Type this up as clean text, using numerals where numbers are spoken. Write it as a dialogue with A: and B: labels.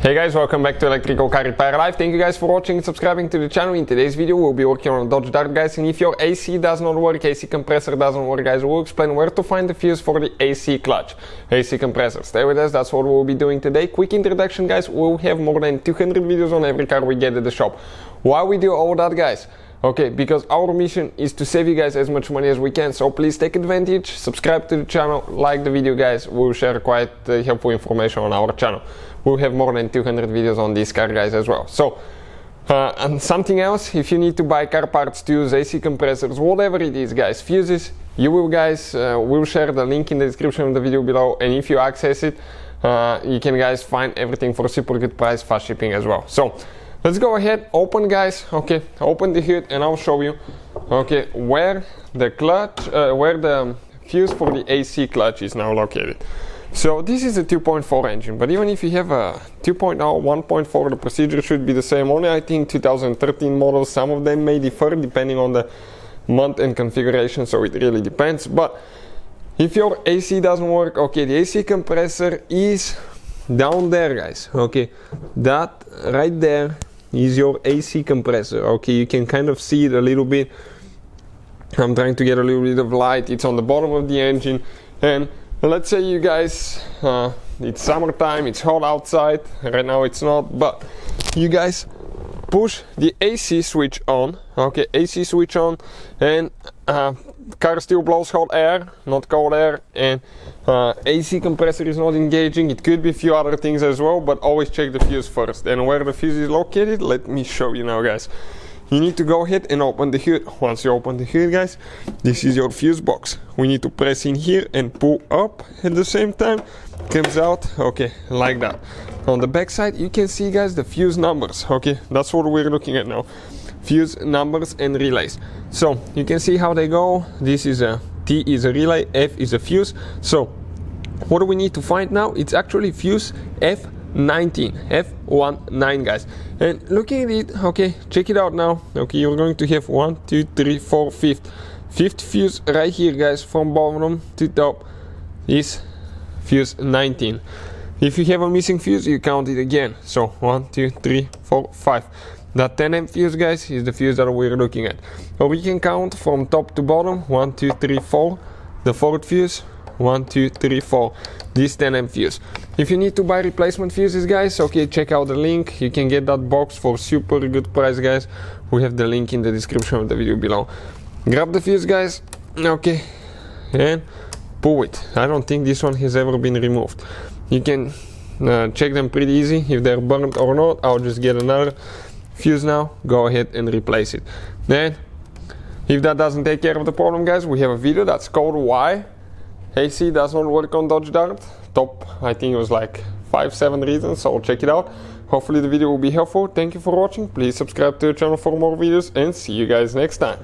A: Hey guys, welcome back to Electrical Car Repair Live. Thank you guys for watching and subscribing to the channel. In today's video we'll be working on a Dodge Dart, guys, and if your AC does not work, AC compressor doesn't work, guys, we'll explain where to find the fuse for the AC clutch, AC compressor. Stay with us, that's what we'll be doing today. Quick introduction, guys, we'll have more than 200 videos on every car we get at the shop. Why we do all that, guys? Okay, because our mission is to save you guys as much money as we can, so please take advantage, subscribe to the channel, like the video, guys. We'll share quite helpful information on our channel. We'll have more than 200 videos on this car, guys, as well. So, and something else, if you need to buy car parts to use AC compressors, whatever it is, guys, fuses, you will, guys, we'll share the link in the description of the video below, and if you access it, you can, guys, find everything for a super good price, fast shipping as well. So, let's go ahead, open, guys, okay, open the hood, and I'll show you, okay, where the clutch, where the fuse for the AC clutch is now located. So this is a 2.4 engine, but even if you have a 2.0, 1.4, the procedure should be the same. Only I think 2013 models, some of them may differ depending on the month and configuration, so it really depends. But if your AC doesn't work, okay, the AC compressor is down there, guys, okay, that right there is your AC compressor. Okay, you can kind of see it a little bit. I'm trying to get a little bit of light. It's on the bottom of the engine, and let's say you guys, it's summertime, it's hot outside, right now it's not, but you guys push the AC switch on, okay, AC switch on, and car still blows hot air, not cold air, and AC compressor is not engaging. It could be a few other things as well, but always check the fuse first. And where the fuse is located, let me show you now, guys. You need to go ahead and open the hood. Once you open the hood, guys, this is your fuse box. We need to press in here and pull up at the same time. Comes out, okay, like that. On the back side, you can see, guys, the fuse numbers. Okay, that's what we're looking at now. Fuse numbers and relays. So you can see how they go. This is a T is a relay, F is a fuse. So what do we need to find now? It's actually fuse F19, F19, guys. And looking at it, okay, check it out now. Okay, you're going to have 1, 2, 3, 4, fifth fuse right here, guys, from bottom to top is fuse 19. If you have a missing fuse, you count it again. So 1, 2, 3, 4, 5. That 10 fuse, guys, is the fuse that we're looking at. So we can count from top to bottom, 1, 2, 3, 4. The fourth fuse, 1, 2, 3, 4. This 10 fuse. If you need to buy replacement fuses, guys, okay, check out the link. You can get that box for super good price, guys. We have the link in the description of the video below. Grab the fuse, guys, okay, and pull it. I don't think this one has ever been removed. You can check them pretty easy if they're burnt or not. I'll just get another fuse now, go ahead and replace it. Then if that doesn't take care of the problem, guys, we have a video that's called why AC does not work on Dodge Dart. Top, I think it was like 5-7 reasons, so check it out. Hopefully the video will be helpful. Thank you for watching. Please subscribe to the channel for more videos, and see you guys next time.